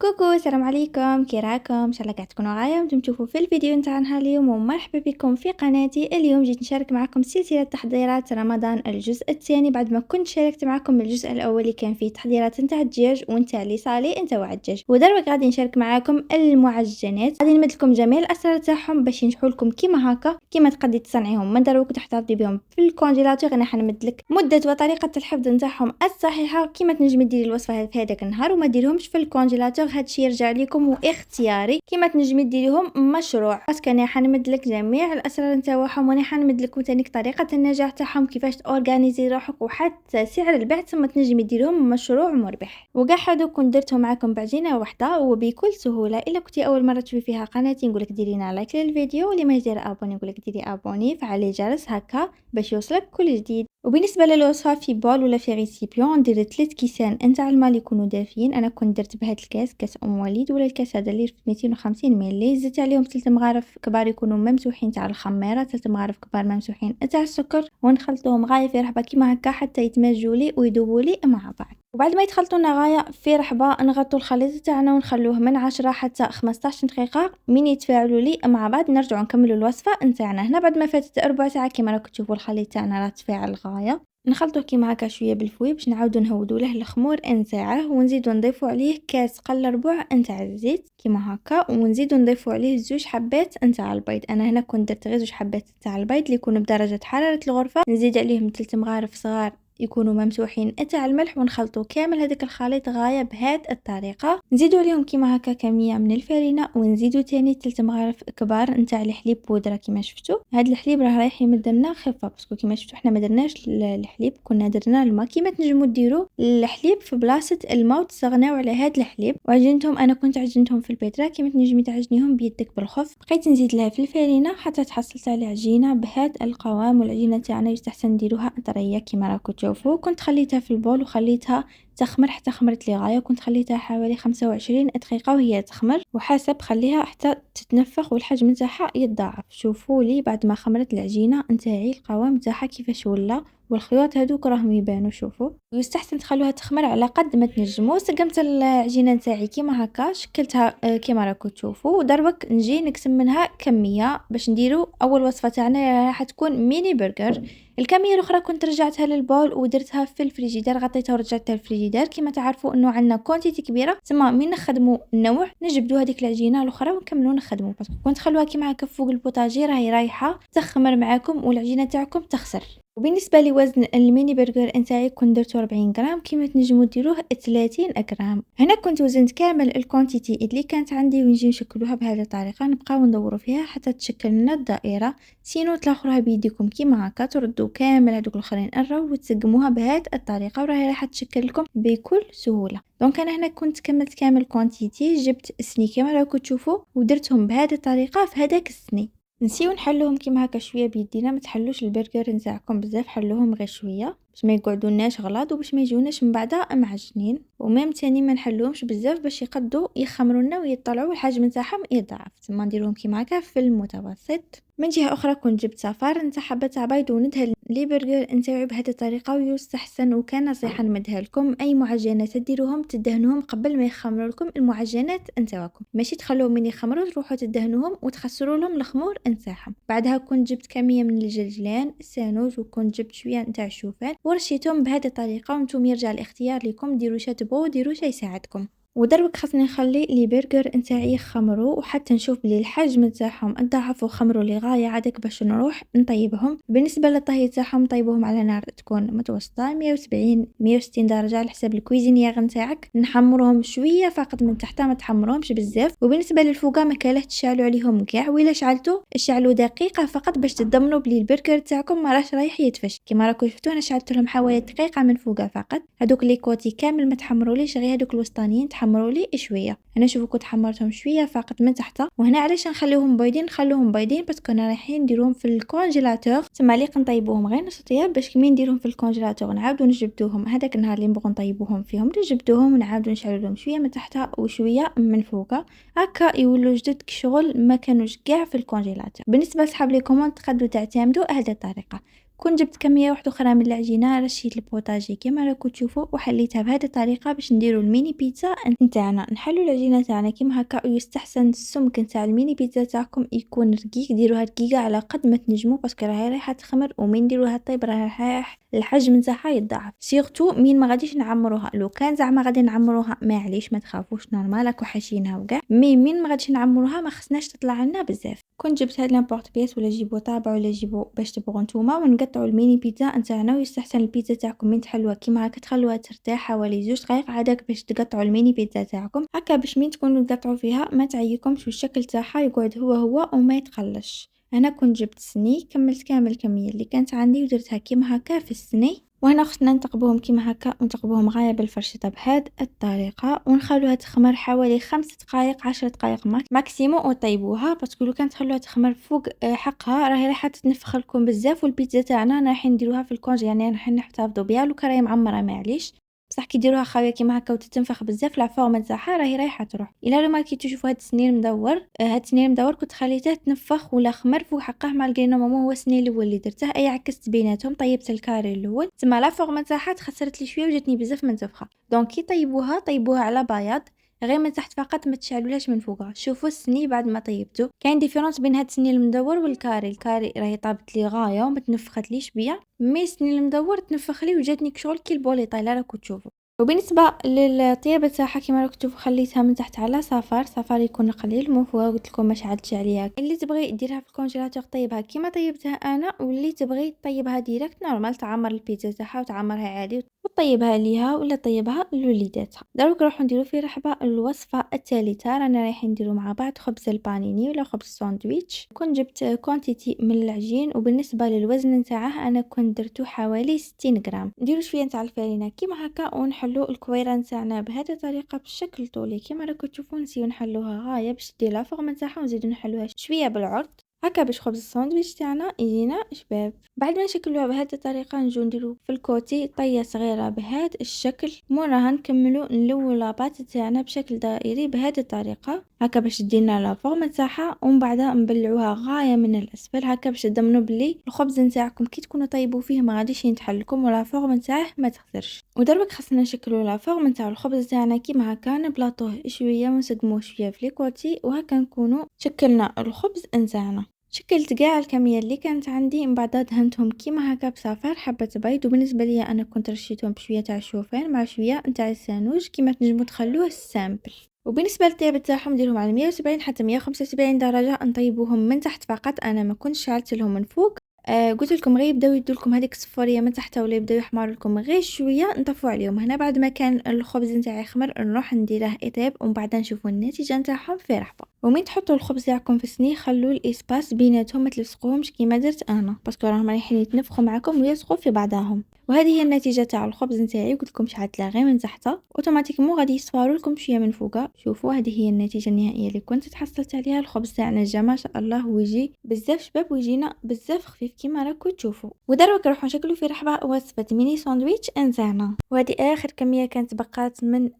كوكو، السلام عليكم، كي راكم؟ ان شاء الله قاعد تكونوا غايه وانتم تشوفوا في الفيديو نتاعنا اليوم، ومرحبا بكم في قناتي. اليوم جيت نشارك معكم سلسله تحضيرات رمضان الجزء الثاني، بعد ما كنت شاركت معكم الجزء الاول اللي كان فيه تحضيرات نتاع الدجاج ونتاع اللي صالي نتاع الدجاج. ودروك غادي نشارك معكم المعجنات، غادي نمد لكم جميع الاسرار تاعهم باش ينجحوا لكم كيما هكا، كيما تقدي تصنعيهم من دروك وتحتفظي بهم في الكونجيلاتور. انا حنمد لك مده وطريقه الحفظ نتاعهم الصحيحه كيما تنجمي ديري الوصفه في هذاك النهار وما ديرهمش في الكونجيلاتور. هادشي يرجع لكم واختياري كيما تنجمي ديريهم مشروع. باسكو انا حنمد لك جميع الاسرار نتاعهم، وانا حنمد لك ثاني طريقه النجاح تاعهم، كيفاش تورغانيزي روحك، وحتى سعر البيع ثم تنجمي ديريهم مشروع مربح. وكاع هادو كنت درتهم معكم بعجينه واحده وبكل سهوله. الا كنتي اول مره تشوفي فيها قناتي نقولك ديرينا لايك للفيديو، واللي ما يدير ابوني نقولك ديري ابوني، فعلي جرس هكا باش يوصلك كل جديد. وبالنسبه للوصفه في بول ولا في ريسيبيون، ندير 3 كيسان نتاع الماء يكونوا دافيين. انا كنت درت بهاد الكاس، كاس ام وليد، ولا الكاس هذا اللي في 250 مللي. زدت عليهم 3 مغارف كبار يكونوا ممسوحين تاع الخميره، 3 مغارف كبار ممسوحين تاع السكر، ونخلطوهم غايه في رحبه كيما هكا حتى يتمزجوا لي ويذوبوا لي مع بعض. وبعد ما يتخلطونا غايه في رحبه نغطوا الخليط تاعنا ونخلوه من 10 حتى 15 دقيقه. من يتفاعلوا لي مع بعض نرجعوا نكملوا الوصفه نتاعنا. هنا بعد ما فاتت ربع ساعه كيما راكم تشوفوا الخليط تاعنا راه تفاعل غايه. نخلطوه كيما هكا شويه بالفوي باش نعاودو نهودو له الخمور نتاعه، ونزيدو نضيفو عليه كاس قل ربع نتاع الزيت كيما هكا، ونزيدو نضيفو عليه 2 حبات نتاع البيض. انا هنا كنت درت غير 2 حبات نتاع البيض اللي يكونوا بدرجه حراره الغرفه. نزيد عليهم 3 مغارف صغار يكونوا ممسوحين تاع الملح، ونخلطوا كامل هذاك الخليط غايه بهذه الطريقه. نزيدوا عليهم كيما هكا كميه من الفرينه، ونزيدوا تاني 3 مغارف كبار نتاع الحليب بودره كيما شفتوا. هذا الحليب راه رايح يمد لنا خفه، باسكو كيما شفتوا احنا ما درناش الحليب، كنا درنا الماء. كيما تنجموا ديروا الحليب في بلاصه الماء وتستغناو على هذا الحليب. وعجنتهم انا كنت عجنتهم في البيترا، كيما تنجمي تعجنيهم بيدك بالخف. بقيت نزيد لها في الفرينه حتى تحصلت على عجينه بهذا القوام. والعجينه تاعنا يستحسن ديروها طريه كيما راكم تشوفوا. كنت خليتها في البول وخليتها تخمر حتى خمرت لي غايه. كنت خليتها حوالي 25 دقيقه وهي تخمر، وحسب خليها حتى تتنفخ والحجم نتاعها يتضاعف. شوفوا لي بعد ما خمرت العجينه نتاعي القوام نتاعها كيفاش ولا، والخيوط هذوك راهم يبانوا. شوفوا يستحسن تخلوها تخمر على قد ما تنجموا. سقمت العجينه نتاعي كيما هكا، شكلتها كيما راكم تشوفوا. ودروك نجي نقسم منها كميه باش نديروا اول وصفه تاعنا راح تكون ميني برجر. الكميه الاخرى كنت رجعتها للبول ودرتها في الفريجيدير، غطيتها ورجعتها للفريجيدير. كيما تعرفوا انه عندنا كونتيتي كبيره، تما من نخدموا النوع نجبدوا هذيك العجينه الاخرى ونكملوا نخدموا. باسكو كنت خلوها كيما هكا فوق البوطاجير راهي رايحه تخمر معاكم والعجينه تاعكم تخسر. وبالنسبه لوزن الميني برجر نتاعي كنت درت 40 غرام، كيما تنجموا ديروه 30 غرام. هنا كنت وزنت كامل الكونتيتي اللي كانت عندي، ونجي نشكلوها بهذه الطريقه. نبقاو ندوروا فيها حتى تشكل لنا الدائره. سينو تلاخروها بيديكم كيما هكا، تردوا كامل هذوك الاخرين الرو وتسقموها بهذه الطريقه، وراهي راح تشكل لكم بكل سهوله. دونك انا هنا كنت كملت كامل كونتيتي، جبت السني كيما راكم تشوفوا ودرتهم بهذه الطريقه في هذاك السني. نسيو نحلوهم كيما هكا شويه بيدينا، ما تحلوش البرجر نتاعكم بزاف، حلوهم غير شويه باش ما يقعدوناش غلاط وباش ما يجوناش من بعدها معجنين. وميم تاني ما نحلوهمش بزاف باش يقدوا يخمرونا ويطلعوا الحجم نتاعهم يضاعف. ثم نديرهم كيما هكا في المتوسط. من جهه اخرى كنت جبت صفار نتاع حبه تاع بيض وندهن لي برجر نتاعي بهذه الطريقه. ويستحسن وكان نصيحه نمدها لكم، اي معجنات تديروهم تدهنوهم قبل ما يخمروا لكم المعجنات نتاعكم، ماشي تخلوهم من يخمروا تروحوا تدهنوهم وتخسروا لهم الخمور نتاعهم. بعدها كنت جبت كميه من الجلجلان السانوج، وكنت جبت شويه نتاع الشوفان ورشيتهم بهذه الطريقه. وانتم يرجع الاختيار لكم، ديروا شي تبغوا ديروا شي يساعدكم. ودروك خاصني نخلي لي برجر نتاعي يخمروا وحتى نشوف بلي الحجم نتاعهم ضعفوا خمروا لي غايه عادك باش نروح نطيبهم. بالنسبه للطهي تاعهم طيبوهم على نار تكون متوسطه 170 160 درجه على حسب الكويزينيير نتاعك. نحمرهم شويه فقط من تحت، ما تحمروهمش بزاف. وبالنسبه للفوقه ما كاله تشعلوا عليهم كاع، ولا شعلتوا شعلوا دقيقه فقط باش تضمنوا بلي البرجر تاعكم ما راهش رايح يتفش. كيما راكم شفتوا انا شعلت لهم حوالي دقيقه من فوقه فقط. هذوك لي كوتي كامل ما تحمروليش، غير هذوك الوسطانيين تحمروا لي شويه. انا شوفوا كنت حمرتهم شويه فقط من تحت. وهنا علاش نخليهم بيضين، نخلوهم بيضين باسكو كنا رايحين نديروهم في الكونجيلاتور، تما لي نطيبوهم غير نص طياب باش كي نديروهم في الكونجيلاتور نعاودو نجبدوهم. هذاك النهار اللي نبغوا نطيبوهم فيهم نجبدوهم ونعاودو نشعلوا لهم شويه من تحت وشويه من فوق، هكا يولوا جدد كشغل ما كانوش كاع في الكونجيلاتور. بالنسبه لصحاب لي كوموند تقدروا تعتمدوا هذه الطريقه. كون جبت كميه واحده اخرى من العجينه، رشيت البوطاجي كيما راكم تشوفوا وحليتها بهذه الطريقه باش نديروا الميني بيتزا نتاعنا. نحلوا العجينه تاعنا كيما هكا، ويستحسن السمك نتاع الميني بيتزا تاعكم يكون رقيق، ديروها رقيقه على قد ما تنجموا باسكو راهي رايحه تخمر، ومن نديروها طيب راح الحجم نتاعها يتضاعف، سيرتو مين ما غاديش نعمروها. لو كان زعما غادي نعمروها معليش ما تخافوش، نورمال راكو حاشينها وكاع، مين ما غاديش نعمروها ما خصناش تطلع لنا بزاف. كنت جبت هاد لامبورط بيس ولا جيبو طابع ولا جيبو باش تبغوا نتوما، ونقطعوا الميني بيتزا نتاعنا. ويستحسن البيتزا تاعكم من تحلوها كيما هكا تخلوها ترتاح حوالي 2 دقائق عادك باش تقطعوا الميني بيتزا تاعكم هكا، باش مين تكونوا تقطعوا فيها ما تعيكمش والشكل تاعها يقعد هو وما يتقلش. انا كنت جبت سني، كملت كامل الكميه اللي كانت عندي ودرتها كيما هكا في السني. وهنا خصنا نتقبوهم كيما هكا ونتقبوهم غايه بالفرشطه بهذه الطريقه، ونخلوها تخمر حوالي 5 دقائق 10 دقائق ماكسيموم، وطيبوها باسكو لو كان تخلوها تخمر فوق حقها راهي راح تتنفخ لكم بزاف. والبيتزا تاعنا راح نديروها في الكونجي، يعني راح نحتفظوا بها لو كان راهي معمره معليش، بصح كي ديروها خاويه كيما هكا وتتنفخ بزاف لا فورم تاعها راهي رايحه تروح. الا ما كي تشوفوا هاد السنين مدور، هاد السنين مدور كنت خليته تنفخ ولا خمر فوق حقه مع لقينا ماما هو السنين الاول اللي درته، اي عكست بيناتهم. طيبت الكاري الاول تما لا فورم تاعها تخسرت لي شويه وجاتني بزاف منتفخه. دونك كي طيبوها على بياض غير من تحت فقط، ما تشعلولاش من فوقها. شوفوا السني بعد ما طيبته كاين ديفيرونس بين هاد السني المدور والكاري. الكاري راهي طابت لي غايه وما تنفختليش بيا، مي السني المدور تنفخ لي وجاتني كشغل كي البولي طايله راكم تشوفوا. وبالنسبه للطيابه تاعها كيما راكم تشوفوا خليتها من تحت على صفار يكون قليل، مو فوق قلت لكم ما شعلتش عليها. اللي تبغي ديرها في الكونجيلاتور طيبها كيما طيبتها انا، واللي تبغي طيبها ديريكت نورمال تعمر البيتزا تاعها وتعمرها عادي وطيبها ليها ولا طيبها لوليداتها. دروك نروحو نديرو في رحبه الوصفه الثالثه. رانا رايحين نديرو مع بعض خبز البانيني ولا خبز الساندويتش. كنت جبت كونتيتي من العجين، وبالنسبه للوزن نتاعه انا كنت درتو حوالي 60 غرام. نديرو شويه نتاع الفارينه كيما هكا ونحلو الكويره نتاعنا بهذه الطريقه بالشكل طولي كيما راكم تشوفوا. نسيو نحلوها غايه باش دير لا فورم نتاعها، ونزيدو نحلوها شويه بالعرض هكا باش خبز الساندويتش تاعنا يجينا شباب. بعد ما نشكلوها بهذه الطريقه نجو نديرو في الكوتي طيه صغيره بهذا الشكل، موراها نكملو نلوو لاباط تاعنا بشكل دائري بهذه الطريقه هكا باش دينا لا فورم تاعها، ومن بعدها نبلعوها غايه من الاسفل هكا باش تضمنوا بلي الخبز نتاعكم كي تكونوا طيبوا فيه ما غاديش ينتحل لكم ولا فورم تاعه ما تخسرش. ودربك خاصنا نشكلوا لا فورم نتاع الخبز تاعنا كيما هكا، نبلاطوه شويه ونسقموه شويه في الكوتي وهكا نكونوا شكلنا الخبز نتاعنا. شكلت كاع الكميه اللي كانت عندي، من بعد دهنتهم كيما هكا بصفار حبه بيض. وبالنسبه لي انا كنت رشيتهم بشويه تاع الشوفان مع شويه نتاع السانوج كيما تنجموا تخلوه سامبل. وبالنسبه للطياب تاعهم نديرهم على 170 حتى 175 درجه، نطيبوهم من تحت فقط، انا ما كنتش شعلت لهم من فوق. قلت لكم غير يبداو يدوا لكم هذيك الصفوريه من تحت ولا يبداو يحمروا لكم غير شويه نطفوا عليهم. هنا بعد ما كان الخبز نتاعي يخمر نروح نديره يطيب، ومن بعد نشوفوا النتيجه نتاعهم في رحبه. ومن تحطوا الخبز تاعكم في سني خلوا الاسباس بيناتهم ما تلصقوهمش كيما درت انا، باسكو راهم رايحين يتنفخوا معكم ويلصقوا في بعضهم. وهذه هي النتيجه تاع الخبز نتاعي. قلت لكم شحال غير من تحت اوتوماتيكمون غادي يصفروا لكم شويه من فوق. شوفوا هذه هي النتيجه النهائيه اللي كنت تحصلت عليها. الخبز تاعنا جا ما شاء الله ويجي بزاف شباب ويجينا بزاف خفيف كيما راكم تشوفوا. ودروك نروحوا نشكلوا في رحبه وصفه ميني ساندويتش نتاعنا. وهذه اخر كميه كانت بقات من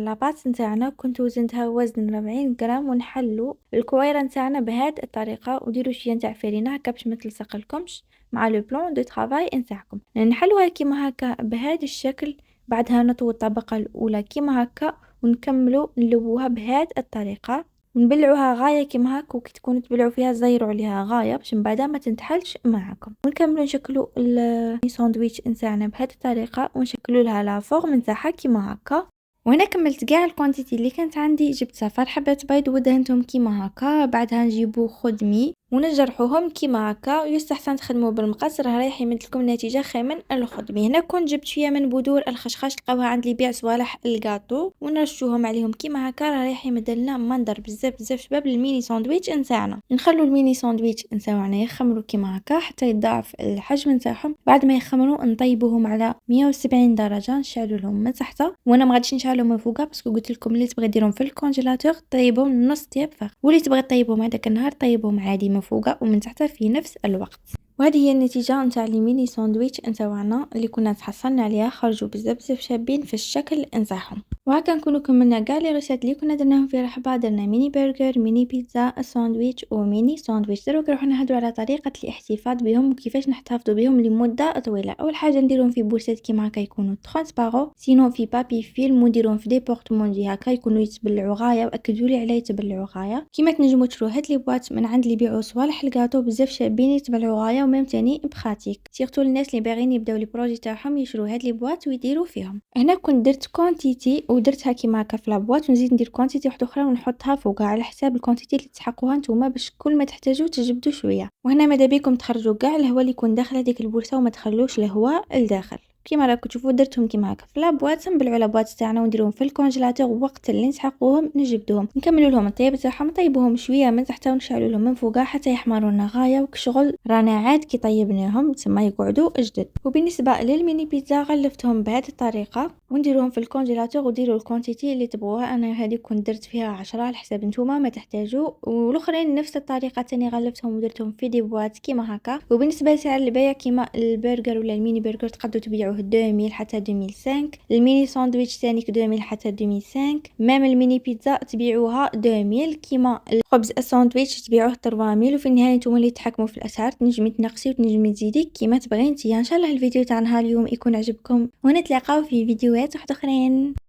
لاباط نتاعنا، كنت وزنتها وزن 40 غرام. ونحلوا الكويره نتاعنا بهذه الطريقه وديروا شويه نتاع فرينه هكا باش ما تلصق لكمش مع لو بلان دو طرافاي نتاعكم. نحلوها كيما هكا بهذا الشكل، بعدها نطوي الطبقه الاولى كيما هكا ونكملوا نلووها بهذه الطريقه ونبلعوها غايه كيما هكا. وكي تكونوا تبلعوا فيها زيروا عليها غايه باش من بعد ما تنتحلش معكم. ونكملوا نشكلوا الساندويتش نتاعنا بهذه الطريقه ونشكلوا لها لا فورم نتاعها كيما هكا. وانا كملت كاع الكوانتيتي اللي كانت عندي. جبت صفار حبه بيض ودهنتهم كيما هكا، بعدها نجيبو خدمي ونجرحوهم كيما هكا. ويستحسن تخدموا بالمقص راه رايح يمد لكم نتيجه خير من الخدمي. هنا كنت جبت شويه من بذور الخشخاش لقاوها عند اللي يبيع صوالح الكاطو ونرشوهم عليهم كيما هكا، راه رايح يمد لنا منظر بزاف شباب للميني ساندويتش نتاعنا. نخلو الميني ساندويتش نتاعنا يخمروا كيما هكا حتى يضاعف الحجم نتاعهم. بعد ما يخمروا نطيبوهم على 170 درجه، نشعلوا لهم من تحت وانا ما غاديش نشعلهم من فوق باسكو قلت لكم اللي تبغي ديرهم في الكونجيلاتور طيبهم نص طياب فقط، واللي تبغي طيبهم هذاك النهار طيبهم عادي من فوق ومن تحت في نفس الوقت. وهذه هي النتيجة نتاع لي ميني ساندويتش نتاوعنا اللي كنا تحصلنا عليها، خرجوا بزاف شابين في الشكل نتاعهم. وهكا نكونوا كملنا كاع لي ريسيت اللي كنا درناهم في رحبة. درنا ميني برجر، ميني بيتزا، ساندويتش وميني ساندويتش. دروك نروحو نهضروا على طريقة الاحتفاظ بهم وكيفاش نحتفظوا بهم لمدة طويلة. اول حاجة نديرهم في بوسات كيما هكا يكونوا ترانسبارون، سينو في بابي فيلم، ونديرهم في دي بورتموندي هكا يكونوا يتبلعوا غايه، واكدوا لي عليه يتبلعوا غايه. كيما تنجموا تشرو هاد لي بواط من عند اللي يبيعوا صوالح الكاطو بزاف شابين يتبلعوا غايه وميم تاني بخاتيك، سيرتو الناس اللي باغيين يبداو لي بروجي تاعهم يشرو هاد لي بواط ويديروا فيهم. هنا كنت درت كونتيتي ودرتها كيما هكا في لابواط، ونزيد ندير كونتيتي واحده اخرى ونحطها فوقها على حساب الكونتيتي اللي تسحقوها نتوما، باش كل ما تحتاجوا تجبدوا شويه. وهنا ماذا بيكم تخرجوا كاع الهواء اللي يكون داخل هذيك البورصه وما تخلوش الهواء لداخل. كيما راكم تشوفوا درتهم كيما هكا في لابواط، نبلعوا لابواط تاعنا ونديروهم في الكونجيلاتور، وقت اللي نسحقوهم نجبدوهم، نكملوا لهم الطياب تاعهم، نطيبوهم شويه من تحت ونشعلوا لهم من فوقها حتى يحمروا لنا غايه. وكشغل رانا عاد كي طيبناهم تما يقعدوا جدد. وبالنسبه للميني بيتزا غلفتهم بهذه الطريقه ونديروهم في الكونجيلاتور، وديروا الكونتيتي اللي تبغوها. انا هذه كنت درت فيها 10 على حساب نتوما ما تحتاجوا، والاخرين نفس الطريقه تاني غلفتهم ودرتهم في دي بواط كيما هكا. وبالنسبه لسعر البيع كيما البرجر ولا الميني برجر تقدروا تبيعوه 2000 حتى 2005، الميني ساندويتش ثاني 2000 حتى 2005، مام الميني بيتزا تبيعوها 2000، كيما الخبز الساندويتش تبيعوه 3000. وفي النهايه نتوما اللي تحكموا في الاسعار، تنجمي تنقصي وتنجمي تزيدي كيما تبغي نتيا. ان شاء الله الفيديو تاعنا اليوم يكون عجبكم، ونتلاقاو في فيديوهات واحده اخرين.